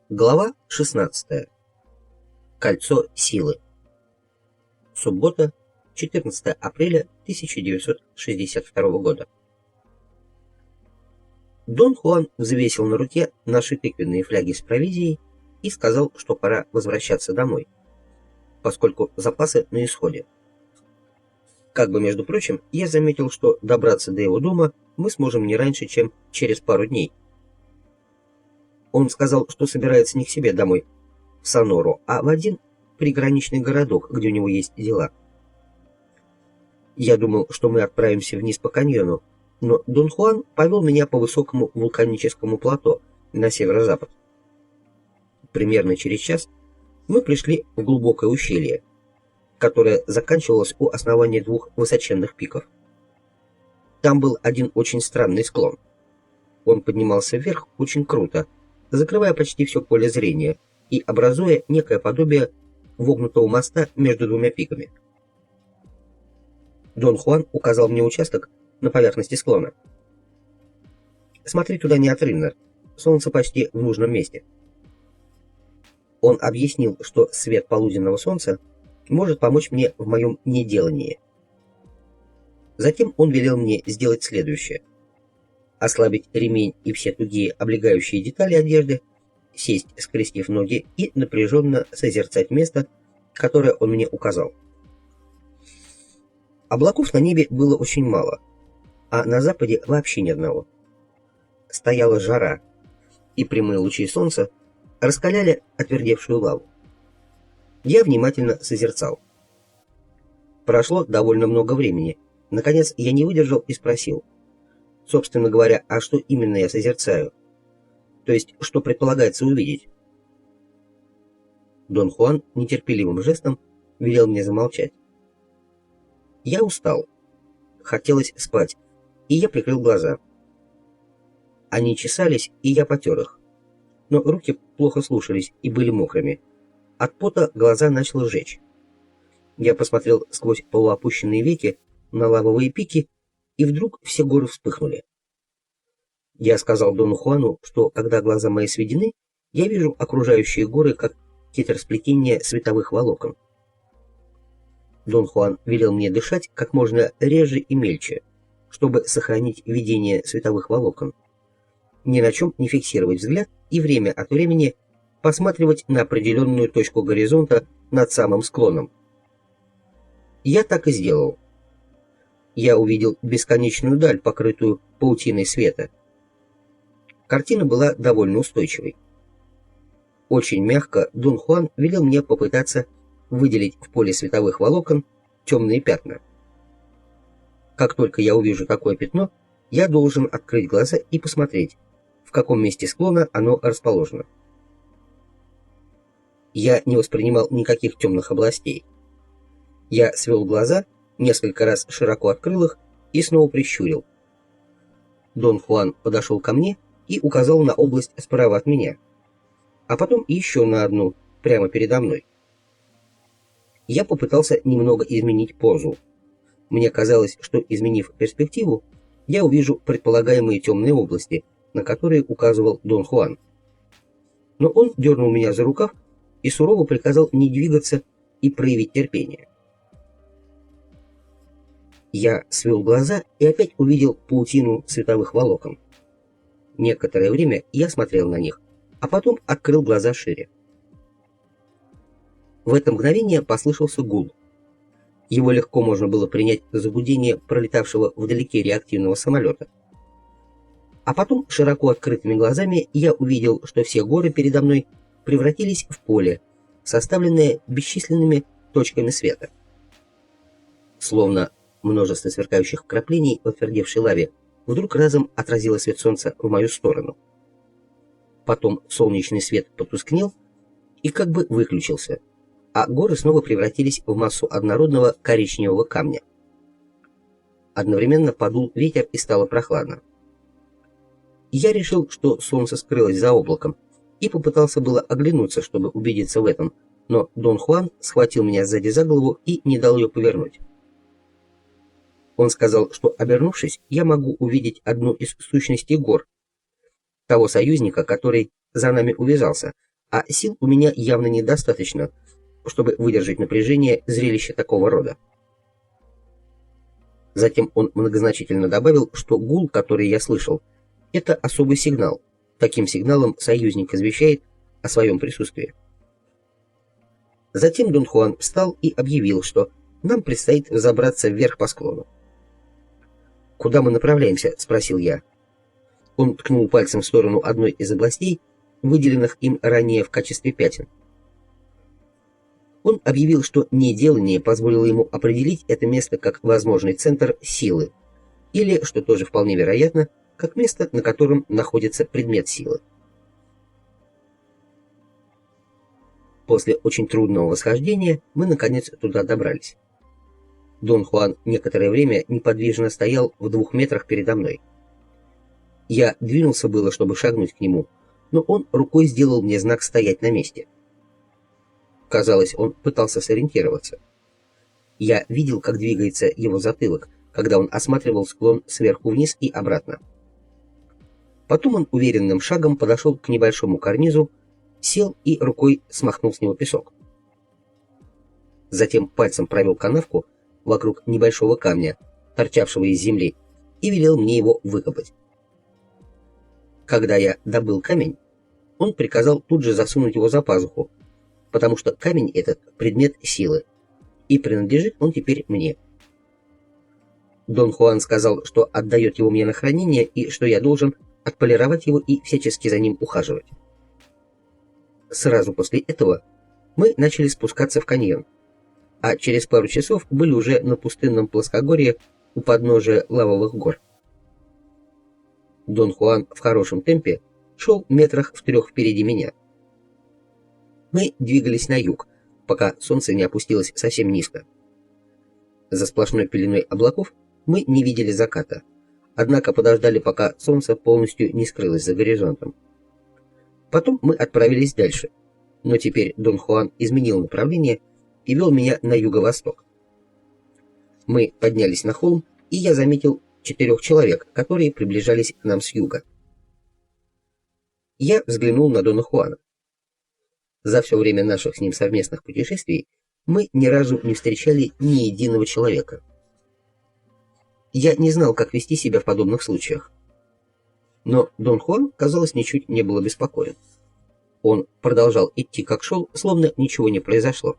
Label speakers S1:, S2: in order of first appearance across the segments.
S1: Глава 16. Кольцо силы. Суббота, 14 апреля 1962 года. Дон Хуан взвесил на руке наши тыквенные фляги с провизией и сказал, что пора возвращаться домой, поскольку запасы на исходе. Как бы, между прочим, я заметил, что добраться до его дома мы сможем не раньше, чем через пару дней. Он сказал, что собирается не к себе домой, в Сонору, а в один приграничный городок, где у него есть дела. Я думал, что мы отправимся вниз по каньону, но Дон Хуан повел меня по высокому вулканическому плато на северо-запад. Примерно через час мы пришли в глубокое ущелье, которое заканчивалось у основания двух высоченных пиков. Там был один очень странный склон. Он поднимался вверх очень круто, закрывая почти все поле зрения и образуя некое подобие вогнутого моста между двумя пиками. Дон Хуан указал мне участок на поверхности склона. «Смотри туда неотрывно, солнце почти в нужном месте». Он объяснил, что свет полуденного солнца может помочь мне в моем неделании. Затем он велел мне сделать следующее: ослабить ремень и все тугие облегающие детали одежды, сесть, скрестив ноги, и напряженно созерцать место, которое он мне указал. Облаков на небе было очень мало, а на западе вообще ни одного. Стояла жара, и прямые лучи солнца раскаляли отвердевшую лаву. Я внимательно созерцал. Прошло довольно много времени. Наконец я не выдержал и спросил: собственно говоря, а что именно я созерцаю? То есть, что предполагается увидеть? Дон Хуан нетерпеливым жестом велел мне замолчать. Я устал. Хотелось спать, и я прикрыл глаза. Они чесались, и я потер их. Но руки плохо слушались и были мокрыми. От пота глаза начало жечь. Я посмотрел сквозь полуопущенные веки на лавовые пики, и вдруг все горы вспыхнули. Я сказал Дону Хуану, что когда глаза мои сведены, я вижу окружающие горы как хитросплетение световых волокон. Дон Хуан велел мне дышать как можно реже и мельче, чтобы сохранить видение световых волокон, ни на чем не фиксировать взгляд и время от времени посматривать на определенную точку горизонта над самым склоном. Я так и сделал. Я увидел бесконечную даль, покрытую паутиной света. Картина была довольно устойчивой. Очень мягко Дон Хуан велел мне попытаться выделить в поле световых волокон темные пятна. Как только я увижу такое пятно, я должен открыть глаза и посмотреть, в каком месте склона оно расположено. Я не воспринимал никаких темных областей. Я свел глаза, несколько раз широко открыл их и снова прищурил. Дон Хуан подошел ко мне и указал на область справа от меня, а потом еще на одну, прямо передо мной. Я попытался немного изменить позу. Мне казалось, что, изменив перспективу, я увижу предполагаемые темные области, на которые указывал Дон Хуан. Но он дернул меня за рукав и сурово приказал не двигаться и проявить терпение. Я свел глаза и опять увидел паутину световых волокон. Некоторое время я смотрел на них, а потом открыл глаза шире. В это мгновение послышался гул. Его легко можно было принять за гудение пролетавшего вдалеке реактивного самолета. А потом, широко открытыми глазами, я увидел, что все горы передо мной превратились в поле, составленное бесчисленными точками света. Словно множество сверкающих вкраплений в отвердевшей лаве вдруг разом отразило свет солнца в мою сторону. Потом солнечный свет потускнел и как бы выключился, а горы снова превратились в массу однородного коричневого камня. Одновременно подул ветер и стало прохладно. Я решил, что солнце скрылось за облаком, и попытался было оглянуться, чтобы убедиться в этом, но Дон Хуан схватил меня сзади за голову и не дал ее повернуть. Он сказал, что, обернувшись, я могу увидеть одну из сущностей гор, того союзника, который за нами увязался, а сил у меня явно недостаточно, чтобы выдержать напряжение зрелища такого рода. Затем он многозначительно добавил, что гул, который я слышал, это особый сигнал. Таким сигналом союзник извещает о своем присутствии. Затем Дон Хуан встал и объявил, что нам предстоит забраться вверх по склону. «Куда мы направляемся?» — спросил я. Он ткнул пальцем в сторону одной из областей, выделенных им ранее в качестве пятен. Он объявил, что неделание позволило ему определить это место как возможный центр силы, или, что тоже вполне вероятно, как место, на котором находится предмет силы. После очень трудного восхождения мы, наконец, туда добрались. Дон Хуан некоторое время неподвижно стоял в 2 метрах передо мной. Я двинулся было, чтобы шагнуть к нему, но он рукой сделал мне знак стоять на месте. Казалось, он пытался сориентироваться. Я видел, как двигается его затылок, когда он осматривал склон сверху вниз и обратно. Потом он уверенным шагом подошел к небольшому карнизу, сел и рукой смахнул с него песок. Затем пальцем провел канавку вокруг небольшого камня, торчавшего из земли, и велел мне его выкопать. Когда я добыл камень, он приказал тут же засунуть его за пазуху, потому что камень этот — предмет силы, и принадлежит он теперь мне. Дон Хуан сказал, что отдает его мне на хранение и что я должен отполировать его и всячески за ним ухаживать. Сразу после этого мы начали спускаться в каньон, а через пару часов были уже на пустынном плоскогорье у подножия лавовых гор. Дон Хуан в хорошем темпе шел метрах в 3 впереди меня. Мы двигались на юг, пока солнце не опустилось совсем низко. За сплошной пеленой облаков мы не видели заката, однако подождали, пока солнце полностью не скрылось за горизонтом. Потом мы отправились дальше, но теперь Дон Хуан изменил направление и вел меня на юго-восток. Мы поднялись на холм, и я заметил 4 человек, которые приближались к нам с юга. Я взглянул на Дона Хуана. За все время наших с ним совместных путешествий мы ни разу не встречали ни единого человека. Я не знал, как вести себя в подобных случаях. Но Дон Хуан, казалось, ничуть не был обеспокоен. Он продолжал идти как шел, словно ничего не произошло.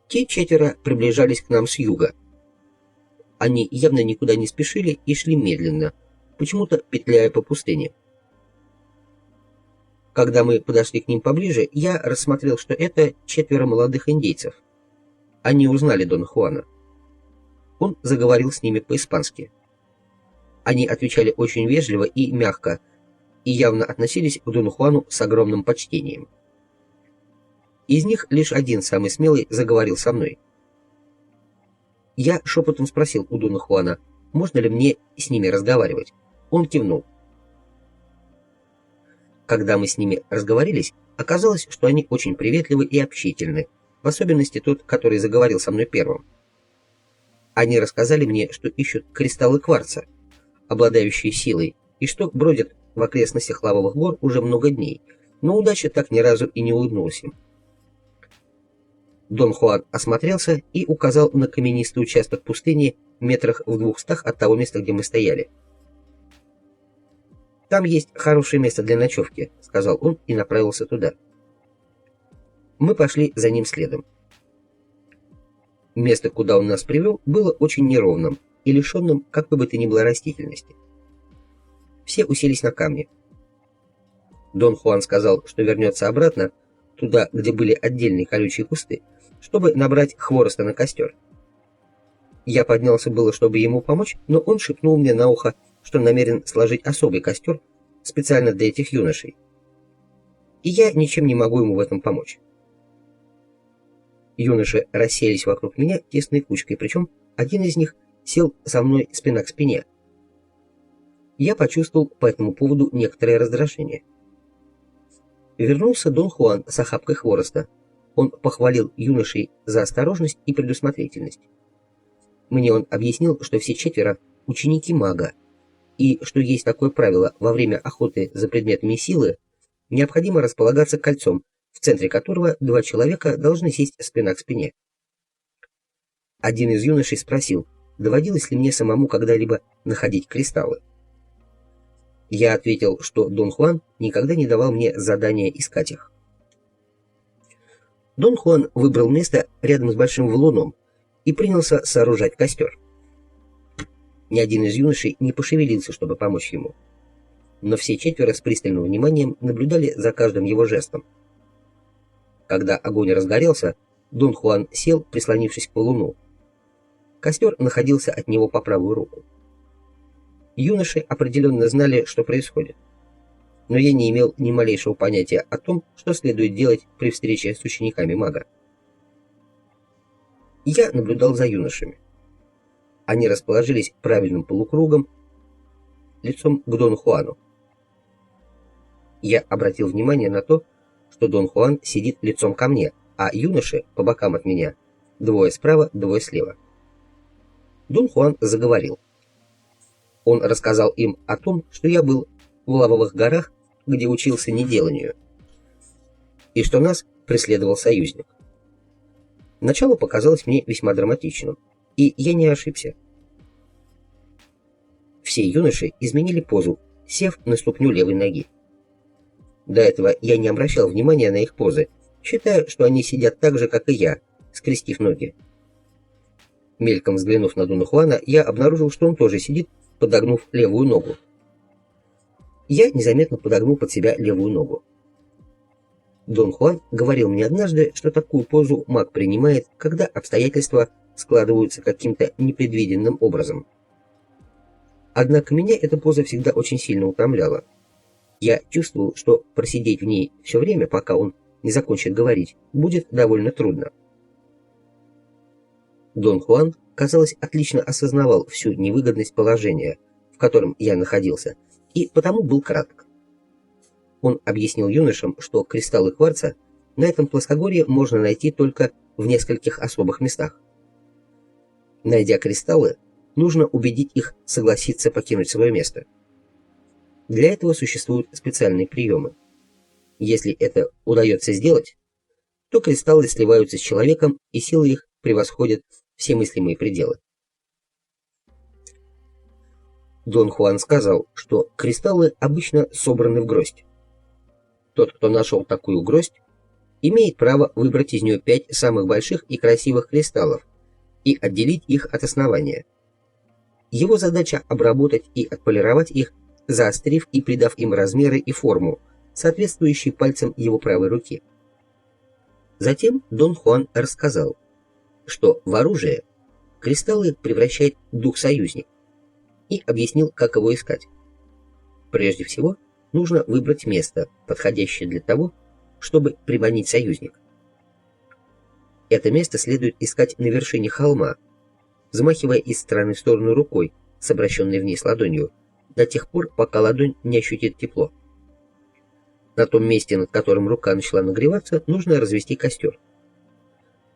S1: Те 4 приближались к нам с юга. Они явно никуда не спешили и шли медленно, почему-то петляя по пустыне. Когда мы подошли к ним поближе, я рассмотрел, что это 4 молодых индейцев. Они узнали Дона Хуана. Он заговорил с ними по-испански. Они отвечали очень вежливо и мягко, и явно относились к Дону Хуану с огромным почтением. Из них лишь один, самый смелый, заговорил со мной. Я шепотом спросил у Дона Хуана, можно ли мне с ними разговаривать. Он кивнул. Когда мы с ними разговорились, оказалось, что они очень приветливы и общительны, в особенности тот, который заговорил со мной первым. Они рассказали мне, что ищут кристаллы кварца, обладающие силой, и что бродят в окрестностях лавовых гор уже много дней, но удача так ни разу и не улыбнулась им. Дон Хуан осмотрелся и указал на каменистый участок пустыни метрах в 200 от того места, где мы стояли. «Там есть хорошее место для ночевки», — сказал он и направился туда. Мы пошли за ним следом. Место, куда он нас привел, было очень неровным и лишенным как бы то ни было растительности. Все уселись на камни. Дон Хуан сказал, что вернется обратно, туда, где были отдельные колючие кусты, чтобы набрать хвороста на костер. Я поднялся было, чтобы ему помочь, но он шепнул мне на ухо, что намерен сложить особый костер специально для этих юношей. И я ничем не могу ему в этом помочь. Юноши расселись вокруг меня тесной кучкой, причем один из них сел со мной спина к спине. Я почувствовал по этому поводу некоторое раздражение. Вернулся Дон Хуан с охапкой хвороста. Он похвалил юношей за осторожность и предусмотрительность. Мне он объяснил, что все 4 ученики мага, и что есть такое правило: во время охоты за предметами силы необходимо располагаться кольцом, в центре которого два человека должны сесть спина к спине. Один из юношей спросил, доводилось ли мне самому когда-либо находить кристаллы. Я ответил, что Дон Хуан никогда не давал мне задания искать их. Дон Хуан выбрал место рядом с большим валуном и принялся сооружать костер. Ни один из юношей не пошевелился, чтобы помочь ему. Но все четверо с пристальным вниманием наблюдали за каждым его жестом. Когда огонь разгорелся, Дон Хуан сел, прислонившись к валуну. Костер находился от него по правую руку. Юноши определенно знали, что происходит. Но я не имел ни малейшего понятия о том, что следует делать при встрече с учениками мага. Я наблюдал за юношами. Они расположились правильным полукругом, лицом к Дону Хуану. Я обратил внимание на то, что Дон Хуан сидит лицом ко мне, а юноши по бокам от меня, двое справа, двое слева. Дон Хуан заговорил. Он рассказал им о том, что я был в Лавовых горах, где учился неделанию, и что нас преследовал союзник. Начало показалось мне весьма драматичным, и я не ошибся. Все юноши изменили позу, сев на ступню левой ноги. До этого я не обращал внимания на их позы, считая, что они сидят так же, как и я, скрестив ноги. Мельком взглянув на Дона Хуана, я обнаружил, что он тоже сидит, подогнув левую ногу. Я незаметно подогнул под себя левую ногу. Дон Хуан говорил мне однажды, что такую позу маг принимает, когда обстоятельства складываются каким-то непредвиденным образом. Однако меня эта поза всегда очень сильно утомляла. Я чувствовал, что просидеть в ней все время, пока он не закончит говорить, будет довольно трудно. Дон Хуан, казалось, отлично осознавал всю невыгодность положения, в котором я находился, и потому был краток. Он объяснил юношам, что кристаллы кварца на этом плоскогорье можно найти только в нескольких особых местах. Найдя кристаллы, нужно убедить их согласиться покинуть свое место. Для этого существуют специальные приемы. Если это удается сделать, то кристаллы сливаются с человеком, и силы их превосходят все мыслимые пределы. Дон Хуан сказал, что кристаллы обычно собраны в гроздь. Тот, кто нашел такую гроздь, имеет право выбрать из нее 5 самых больших и красивых кристаллов и отделить их от основания. Его задача обработать и отполировать их, заострив и придав им размеры и форму, соответствующие пальцам его правой руки. Затем Дон Хуан рассказал, что в оружие кристаллы превращает дух союзник, и объяснил, как его искать. Прежде всего, нужно выбрать место, подходящее для того, чтобы приманить союзника. Это место следует искать на вершине холма, взмахивая из стороны в сторону рукой, с обращенной вниз ладонью, до тех пор, пока ладонь не ощутит тепло. На том месте, над которым рука начала нагреваться, нужно развести костер.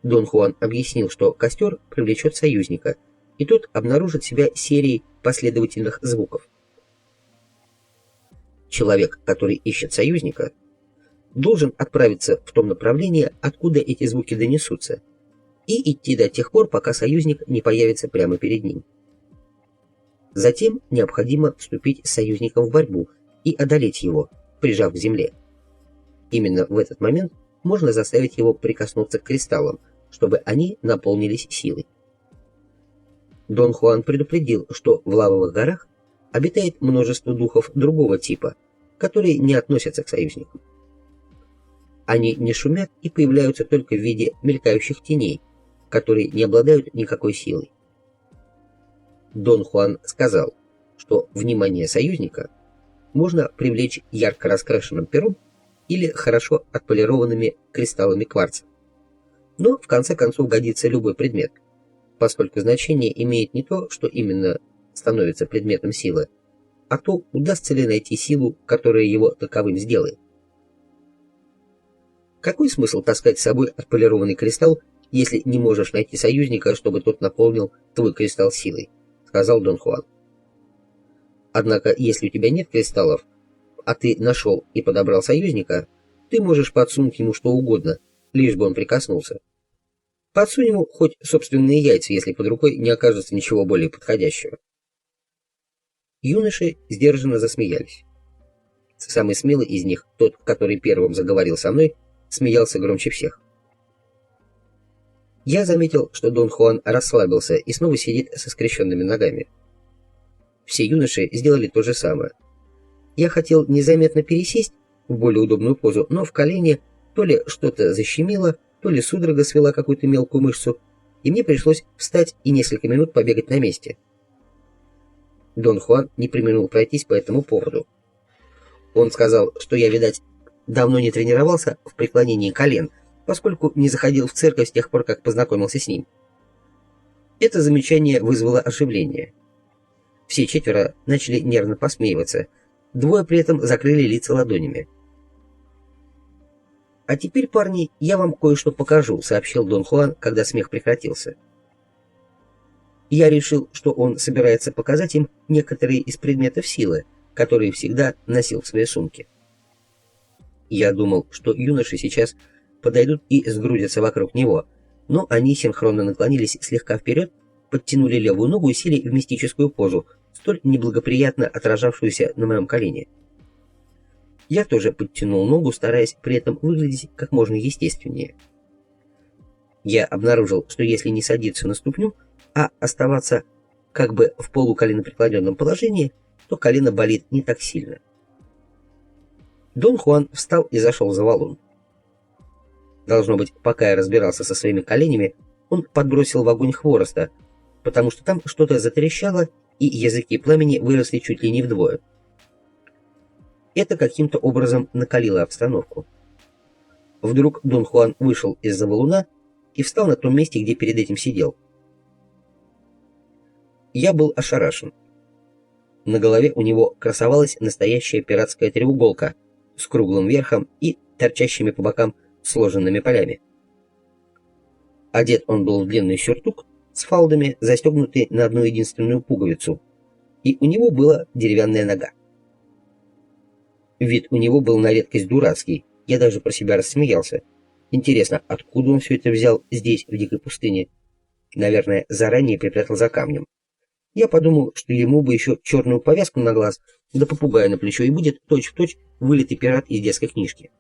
S1: Дон Хуан объяснил, что костер привлечет союзника, и тот обнаружит себя серией последовательных звуков. Человек, который ищет союзника, должен отправиться в том направлении, откуда эти звуки донесутся, и идти до тех пор, пока союзник не появится прямо перед ним. Затем необходимо вступить с союзником в борьбу и одолеть его, прижав к земле. Именно в этот момент можно заставить его прикоснуться к кристаллам, чтобы они наполнились силой. Дон Хуан предупредил, что в Лавовых горах обитает множество духов другого типа, которые не относятся к союзникам. Они не шумят и появляются только в виде мелькающих теней, которые не обладают никакой силой. Дон Хуан сказал, что внимание союзника можно привлечь ярко раскрашенным пером или хорошо отполированными кристаллами кварца. Но в конце концов годится любой предмет, поскольку значение имеет не то, что именно становится предметом силы, а то, удастся ли найти силу, которая его таковым сделает. Какой смысл таскать с собой отполированный кристалл, если не можешь найти союзника, чтобы тот наполнил твой кристалл силой, сказал Дон Хуан. Однако, если у тебя нет кристаллов, а ты нашел и подобрал союзника, ты можешь подсунуть ему что угодно, лишь бы он прикоснулся. Подсунь ему хоть собственные яйца, если под рукой не окажется ничего более подходящего. Юноши сдержанно засмеялись. Самый смелый из них, тот, который первым заговорил со мной, смеялся громче всех. Я заметил, что Дон Хуан расслабился и снова сидит со скрещенными ногами. Все юноши сделали то же самое. Я хотел незаметно пересесть в более удобную позу, но в колене то ли что-то защемило, то ли судорога свела какую-то мелкую мышцу, и мне пришлось встать и несколько минут побегать на месте. Дон Хуан не преминул пройтись по этому поводу. Он сказал, что я, видать, давно не тренировался в преклонении колен, поскольку не заходил в церковь с тех пор, как познакомился с ним. Это замечание вызвало оживление. Все четверо начали нервно посмеиваться, двое при этом закрыли лица ладонями. «А теперь, парни, я вам кое-что покажу», — сообщил Дон Хуан, когда смех прекратился. Я решил, что он собирается показать им некоторые из предметов силы, которые всегда носил в своей сумке. Я думал, что юноши сейчас подойдут и сгрудятся вокруг него, но они синхронно наклонились слегка вперед, подтянули левую ногу и сели в мистическую позу, столь неблагоприятно отражавшуюся на моем колене. Я тоже подтянул ногу, стараясь при этом выглядеть как можно естественнее. Я обнаружил, что если не садиться на ступню, а оставаться как бы в полуколенопреклоненном положении, то колено болит не так сильно. Дон Хуан встал и зашел за валун. Должно быть, пока я разбирался со своими коленями, он подбросил в огонь хвороста, потому что там что-то затрещало, и языки пламени выросли чуть ли не вдвое. Это каким-то образом накалило обстановку. Вдруг Дон Хуан вышел из-за валуна и встал на том месте, где перед этим сидел. Я был ошарашен. На голове у него красовалась настоящая пиратская треуголка с круглым верхом и торчащими по бокам сложенными полями. Одет он был в длинный сюртук с фалдами, застегнутый на одну единственную пуговицу, и у него была деревянная нога. Вид у него был на редкость дурацкий, я даже про себя рассмеялся. Интересно, откуда он все это взял здесь, в дикой пустыне? Наверное, заранее припрятал за камнем. Я подумал, что ему бы еще черную повязку на глаз, да попугая на плечо, и будет точь-в-точь вылитый пират из детской книжки.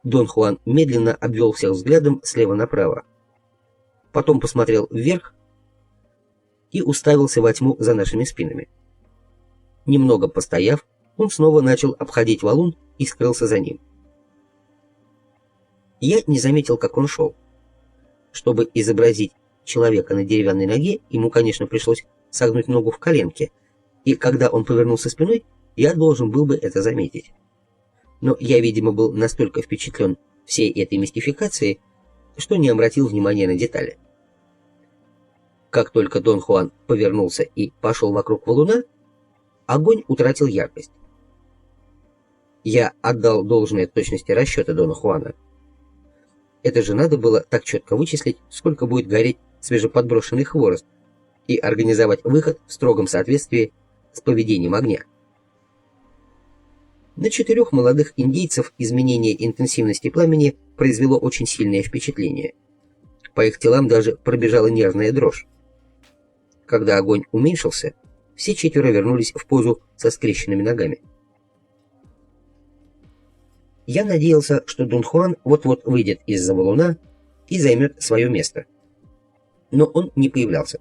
S1: Дон Хуан медленно обвел всех взглядом слева направо. Потом посмотрел вверх и уставился во тьму за нашими спинами. Немного постояв, он снова начал обходить валун и скрылся за ним. Я не заметил, как он шел. Чтобы изобразить человека на деревянной ноге, ему, конечно, пришлось согнуть ногу в коленке, и когда он повернулся спиной, я должен был бы это заметить. Но я, видимо, был настолько впечатлен всей этой мистификацией, что не обратил внимания на детали. Как только Дон Хуан повернулся и пошел вокруг валуна, огонь утратил яркость. Я отдал должное точности расчета Дона Хуана. Это же надо было так четко вычислить, сколько будет гореть свежеподброшенный хворост, и организовать выход в строгом соответствии с поведением огня. На 4 молодых индейцев изменение интенсивности пламени произвело очень сильное впечатление. По их телам даже пробежала нервная дрожь. Когда огонь уменьшился, все 4 вернулись в позу со скрещенными ногами. Я надеялся, что Дон Хуан вот-вот выйдет из-за валуна и займет свое место. Но он не появлялся.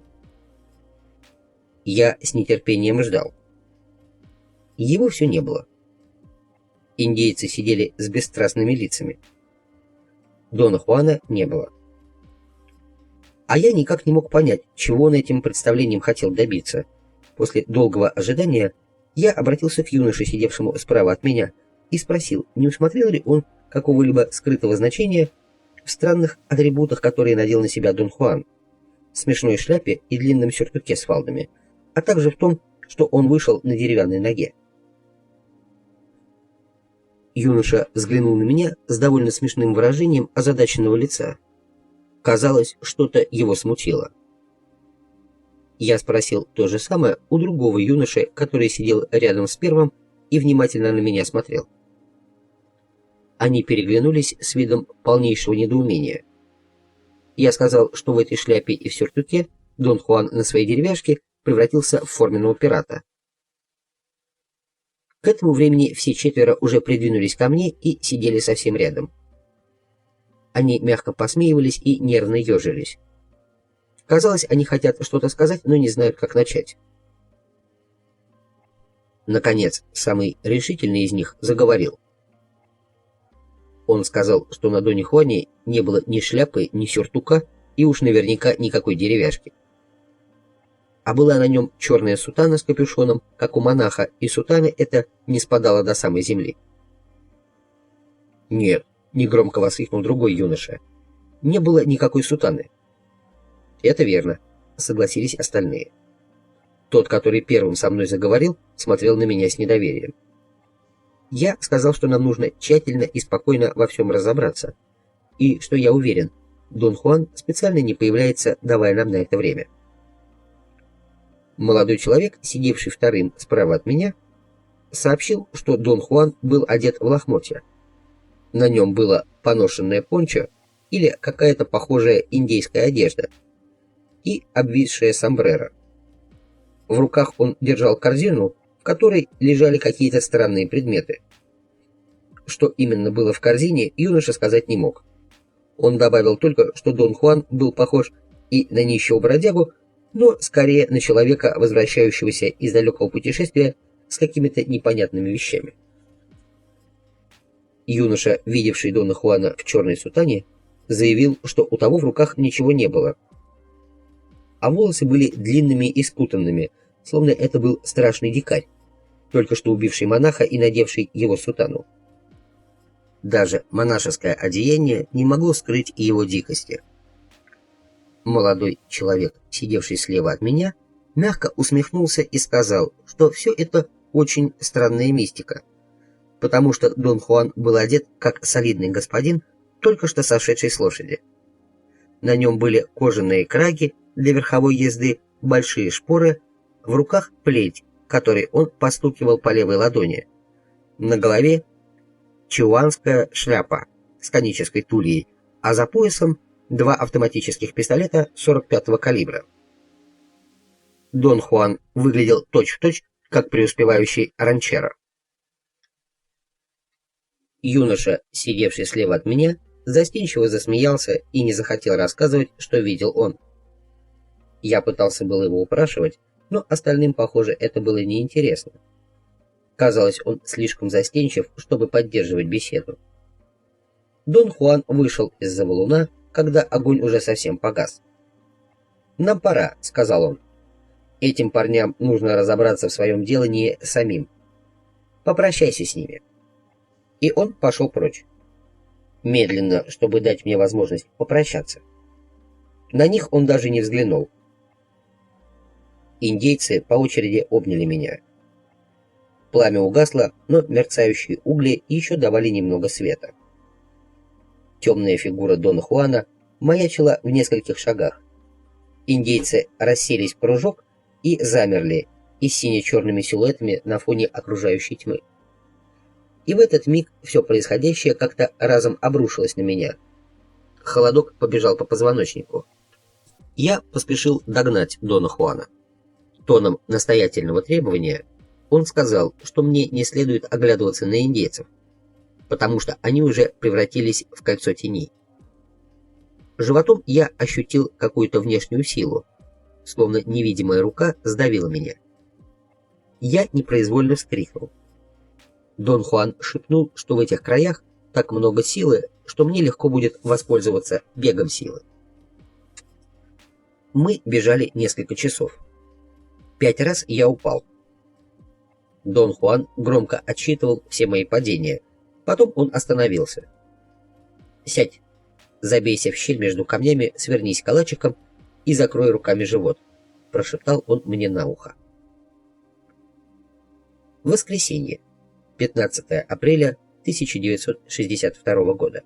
S1: Я с нетерпением ждал. Его все не было. Индейцы сидели с бесстрастными лицами. Дона Хуана не было. А я никак не мог понять, чего он этим представлением хотел добиться. После долгого ожидания я обратился к юноше, сидевшему справа от меня, и спросил, не усмотрел ли он какого-либо скрытого значения в странных атрибутах, которые надел на себя Дон Хуан, смешной шляпе и длинном сюртуке с фалдами, а также в том, что он вышел на деревянной ноге. Юноша взглянул на меня с довольно смешным выражением озадаченного лица. Казалось, что-то его смутило. Я спросил то же самое у другого юноши, который сидел рядом с первым и внимательно на меня смотрел. Они переглянулись с видом полнейшего недоумения. Я сказал, что в этой шляпе и в сюртуке Дон Хуан на своей деревяшке превратился в форменного пирата. К этому времени все четверо уже придвинулись ко мне и сидели совсем рядом. Они мягко посмеивались и нервно ежились. Казалось, они хотят что-то сказать, но не знают, как начать. Наконец, самый решительный из них заговорил. Он сказал, что на Доне Хуане не было ни шляпы, ни сюртука и уж наверняка никакой деревяшки. А была на нем черная сутана с капюшоном, как у монаха, и сутана эта не спадала до самой земли. «Нет», — негромко воскликнул другой юноша, — «не было никакой сутаны». «Это верно», — согласились остальные. Тот, который первым со мной заговорил, смотрел на меня с недоверием. Я сказал, что нам нужно тщательно и спокойно во всем разобраться, и что я уверен, Дон Хуан специально не появляется, давая нам на это время. Молодой человек, сидевший вторым справа от меня, сообщил, что Дон Хуан был одет в лохмотья. На нем было поношенное пончо или какая-то похожая индейская одежда и обвисшее сомбреро. В руках он держал корзину, в которой лежали какие-то странные предметы. Что именно было в корзине, юноша сказать не мог. Он добавил только, что Дон Хуан был похож и на нищего бродягу, но скорее на человека, возвращающегося из далекого путешествия с какими-то непонятными вещами. Юноша, видевший Дона Хуана в черной сутане, заявил, что у того в руках ничего не было, а волосы были длинными и спутанными, словно это был страшный дикарь, только что убивший монаха и надевший его сутану. Даже монашеское одеяние не могло скрыть и его дикости. Молодой человек, сидевший слева от меня, мягко усмехнулся и сказал, что все это очень странная мистика, потому что Дон Хуан был одет как солидный господин, только что сошедший с лошади. На нем были кожаные краги для верховой езды, большие шпоры, в руках плеть, которой он постукивал по левой ладони. На голове чуанская шляпа с конической тульей, а за поясом два автоматических пистолета 45-го калибра. Дон Хуан выглядел точь-в-точь, как преуспевающий ранчеро. Юноша, сидевший слева от меня, застенчиво засмеялся и не захотел рассказывать, что видел он. Я пытался было его упрашивать, но остальным, похоже, это было неинтересно. Казалось, он слишком застенчив, чтобы поддерживать беседу. Дон Хуан вышел из-за валуна, когда огонь уже совсем погас. «Нам пора», — сказал он. «Этим парням нужно разобраться в своем делании самим. Попрощайся с ними». И он пошел прочь. Медленно, чтобы дать мне возможность попрощаться. На них он даже не взглянул. Индейцы по очереди обняли меня. Пламя угасло, но мерцающие угли еще давали немного света. Темная фигура Дона Хуана маячила в нескольких шагах. Индейцы расселись в кружок и замерли, и сине-черными силуэтами на фоне окружающей тьмы. И в этот миг все происходящее как-то разом обрушилось на меня. Холодок побежал по позвоночнику. Я поспешил догнать Дона Хуана. Тоном настоятельного требования он сказал, что мне не следует оглядываться на индейцев, потому что они уже превратились в кольцо теней. Животом я ощутил какую-то внешнюю силу, словно невидимая рука сдавила меня. Я непроизвольно вскрикнул. Дон Хуан шепнул, что в этих краях так много силы, что мне легко будет воспользоваться бегом силы. Мы бежали несколько часов. 5 раз я упал. Дон Хуан громко отсчитывал все мои падения. Потом он остановился. «Сядь, забейся в щель между камнями, свернись калачиком и закрой руками живот», — прошептал он мне на ухо. Воскресенье, 15 апреля 1962 года.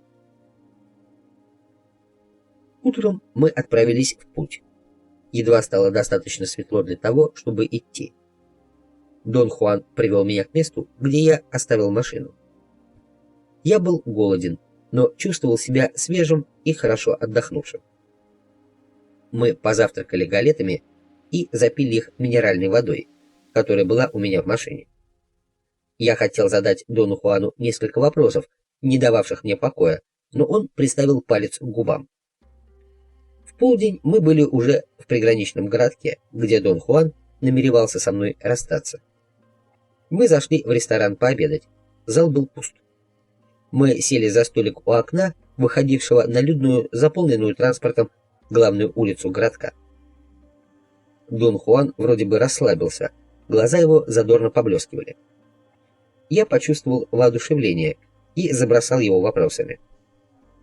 S1: Утром мы отправились в путь. Едва стало достаточно светло для того, чтобы идти. Дон Хуан привел меня к месту, где я оставил машину. Я был голоден, но чувствовал себя свежим и хорошо отдохнувшим. Мы позавтракали галетами и запили их минеральной водой, которая была у меня в машине. Я хотел задать Дону Хуану несколько вопросов, не дававших мне покоя, но он приставил палец к губам. В полдень мы были уже в приграничном городке, где Дон Хуан намеревался со мной расстаться. Мы зашли в ресторан пообедать. Зал был пуст. Мы сели за столик у окна, выходившего на людную, заполненную транспортом, главную улицу городка. Дон Хуан вроде бы расслабился, глаза его задорно поблескивали. Я почувствовал воодушевление и забросал его вопросами.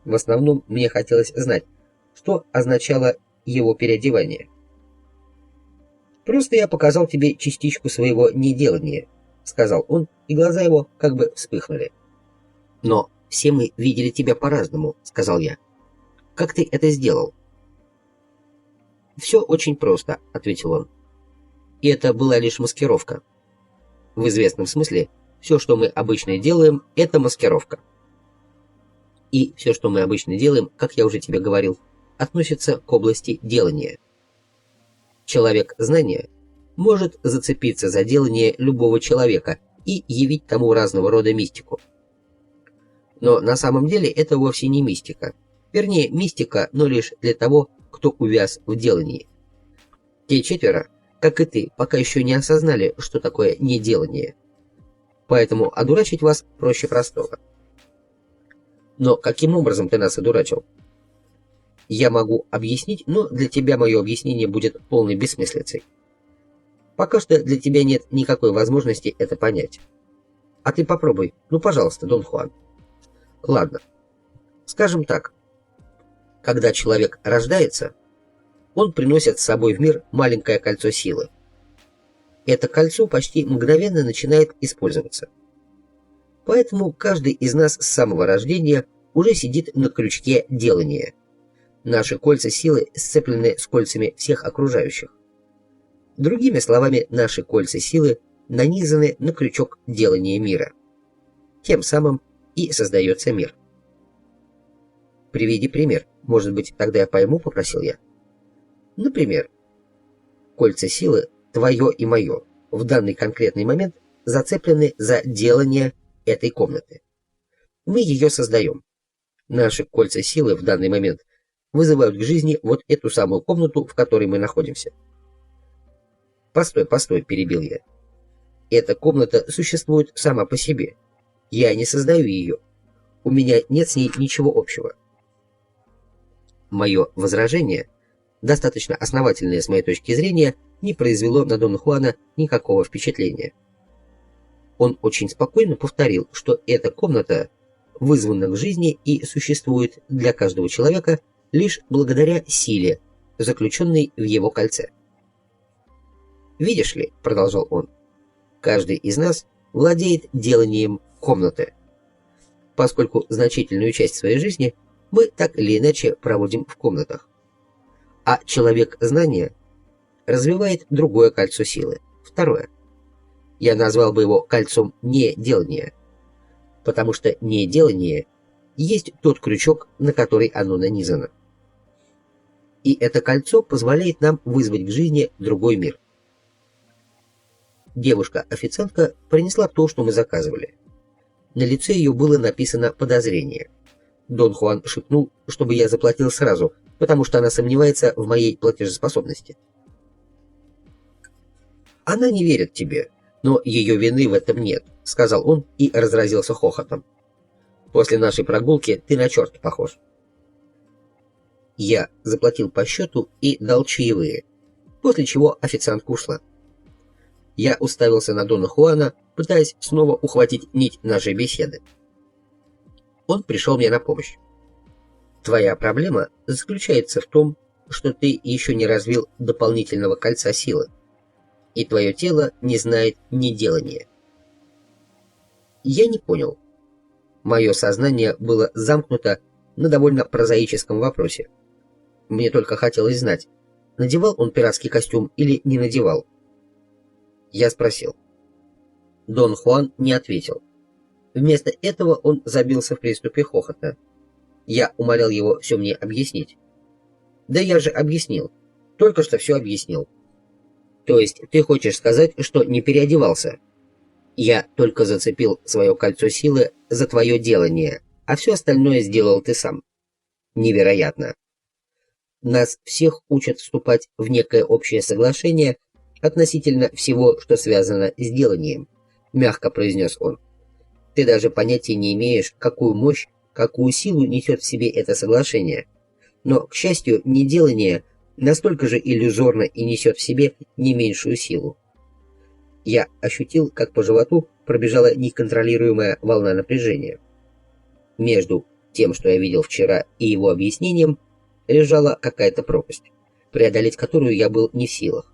S1: В основном мне хотелось знать, что означало его переодевание. «Просто я показал тебе частичку своего неделания», — сказал он, и глаза его как бы вспыхнули. «Но все мы видели тебя по-разному», — сказал я. «Как ты это сделал?» «Все очень просто», — ответил он. «И это была лишь маскировка. В известном смысле, все, что мы обычно делаем, это маскировка. И все, что мы обычно делаем, как я уже тебе говорил, относится к области делания. Человек знания может зацепиться за делание любого человека и явить тому разного рода мистику. Но на самом деле это вовсе не мистика. Вернее, мистика, но лишь для того, кто увяз в делании. Те четверо, как и ты, пока еще не осознали, что такое неделание. Поэтому одурачить вас проще простого. Но каким образом ты нас одурачил? Я могу объяснить, но для тебя мое объяснение будет полной бессмыслицей. Пока что для тебя нет никакой возможности это понять. А ты попробуй, ну пожалуйста, Дон Хуан. Ладно, скажем так. Когда человек рождается, он приносит с собой в мир маленькое кольцо силы. Это кольцо почти мгновенно начинает использоваться. Поэтому каждый из нас с самого рождения уже сидит на крючке делания. Наши кольца силы сцеплены с кольцами всех окружающих. Другими словами, наши кольца силы нанизаны на крючок делания мира. Тем самым и создается мир. «Приведи пример. Может быть, тогда я пойму», — попросил я. Например, кольца силы, твое и мое, в данный конкретный момент зацеплены за делание этой комнаты. Мы ее создаем. Наши кольца силы в данный момент вызывают к жизни вот эту самую комнату, в которой мы находимся. «Постой», — перебил я. «Эта комната существует сама по себе. Я не создаю ее. У меня нет с ней ничего общего». Мое возражение, достаточно основательное с моей точки зрения, не произвело на Дона Хуана никакого впечатления. Он очень спокойно повторил, что эта комната вызвана к жизни и существует для каждого человека лишь благодаря силе, заключенной в его кольце. «Видишь ли», — продолжал он, — «каждый из нас владеет деланием комнаты, поскольку значительную часть своей жизни мы так или иначе проводим в комнатах. А человек знания развивает другое кольцо силы, второе. Я назвал бы его кольцом неделания, потому что неделание есть тот крючок, на который оно нанизано. И это кольцо позволяет нам вызвать к жизни другой мир». Девушка-официантка принесла то, что мы заказывали. На лице ее было написано подозрение. Дон Хуан шепнул, чтобы я заплатил сразу, потому что она сомневается в моей платежеспособности. «Она не верит тебе, но ее вины в этом нет», — сказал он и разразился хохотом. «После нашей прогулки ты на черта похож». Я заплатил по счету и дал чаевые, после чего официантка ушла. Я уставился на Дона Хуана, пытаясь снова ухватить нить нашей беседы. Он пришел мне на помощь. «Твоя проблема заключается в том, что ты еще не развил дополнительного кольца силы, и твое тело не знает неделания». Я не понял. Мое сознание было замкнуто на довольно прозаическом вопросе. Мне только хотелось знать, надевал он пиратский костюм или не надевал. Я спросил: Дон Хуан не ответил. Вместо этого он забился в приступе хохота. Я умолял его все мне объяснить. Да я же объяснил. Только что все объяснил. То есть ты хочешь сказать, что не переодевался? Я только зацепил свое кольцо силы за твое делание, а все остальное сделал ты сам. Невероятно. Нас всех учат вступать в некое общее соглашение относительно всего, что связано с деланием, мягко произнес он. Ты даже понятия не имеешь, какую мощь, какую силу несет в себе это соглашение. Но, к счастью, неделание настолько же иллюзорно и несет в себе не меньшую силу. Я ощутил, как по животу пробежала неконтролируемая волна напряжения. Между тем, что я видел вчера, и его объяснением, лежала какая-то пропасть, преодолеть которую я был не в силах.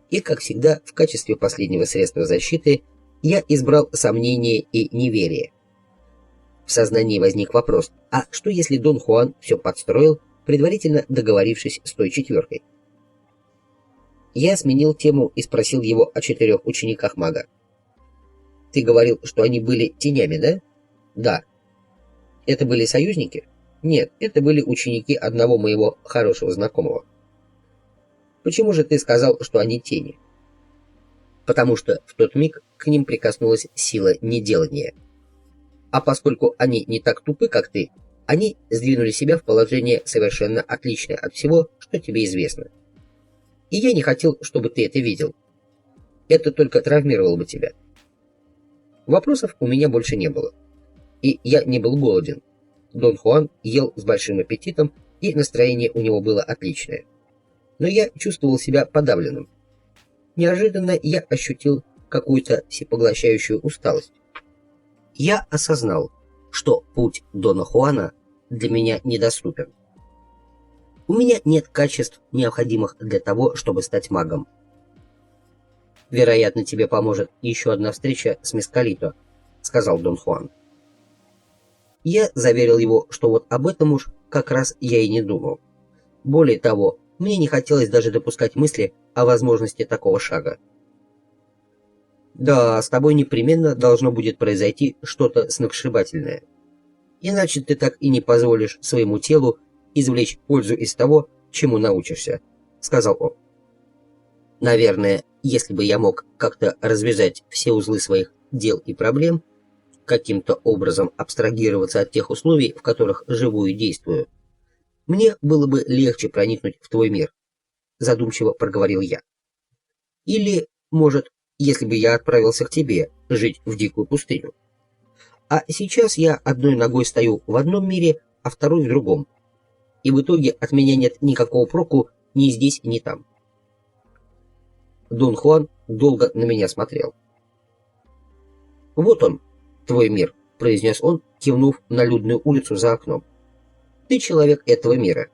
S1: И, как всегда, в качестве последнего средства защиты я избрал сомнение и неверие. В сознании возник вопрос, а что если Дон Хуан все подстроил, предварительно договорившись с той четверкой? Я сменил тему и спросил его о 4 учениках мага. Ты говорил, что они были тенями, да? Да. Это были союзники? Нет, это были ученики одного моего хорошего знакомого. Почему же ты сказал, что они тени? Потому что в тот миг к ним прикоснулась сила неделания. А поскольку они не так тупы, как ты, они сдвинули себя в положение совершенно отличное от всего, что тебе известно. И я не хотел, чтобы ты это видел. Это только травмировало бы тебя. Вопросов у меня больше не было. И я не был голоден. Дон Хуан ел с большим аппетитом, и настроение у него было отличное. Но я чувствовал себя подавленным. Неожиданно я ощутил какую-то всепоглощающую усталость. Я осознал, что путь Дона Хуана для меня недоступен. У меня нет качеств, необходимых для того, чтобы стать магом. «Вероятно, тебе поможет еще одна встреча с Мескалито», — сказал Дон Хуан. Я заверил его, что вот об этом уж как раз я и не думал. Более того, мне не хотелось даже допускать мысли о возможности такого шага. «Да, с тобой непременно должно будет произойти что-то сногсшибательное. Иначе ты так и не позволишь своему телу извлечь пользу из того, чему научишься», — сказал он. «Наверное, если бы я мог как-то развязать все узлы своих дел и проблем, каким-то образом абстрагироваться от тех условий, в которых живу и действую, мне было бы легче проникнуть в твой мир», — задумчиво проговорил я. «Или, может, если бы я отправился к тебе жить в дикую пустыню. А сейчас я одной ногой стою в одном мире, а второй в другом. И в итоге от меня нет никакого проку ни здесь, ни там». Дон Хуан долго на меня смотрел. «Вот он, твой мир», — произнес он, кивнув на людную улицу за окном. «Ты человек этого мира.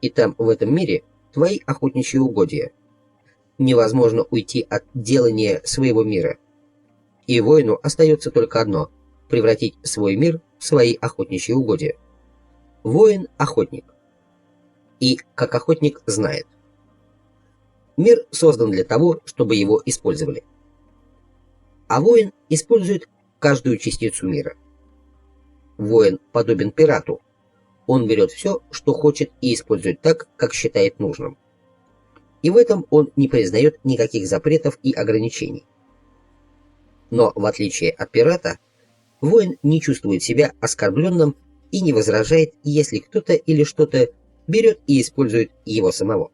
S1: И там, в этом мире, твои охотничьи угодья. Невозможно уйти от делания своего мира. И воину остается только одно — превратить свой мир в свои охотничьи угодья. Воин — охотник. И, как охотник, знает. Мир создан для того, чтобы его использовали. А воин использует каждую частицу мира. Воин подобен пирату. Он берет все, что хочет, и использует так, как считает нужным. И в этом он не признает никаких запретов и ограничений. Но, в отличие от пирата, воин не чувствует себя оскорбленным и не возражает, если кто-то или что-то берет и использует его самого.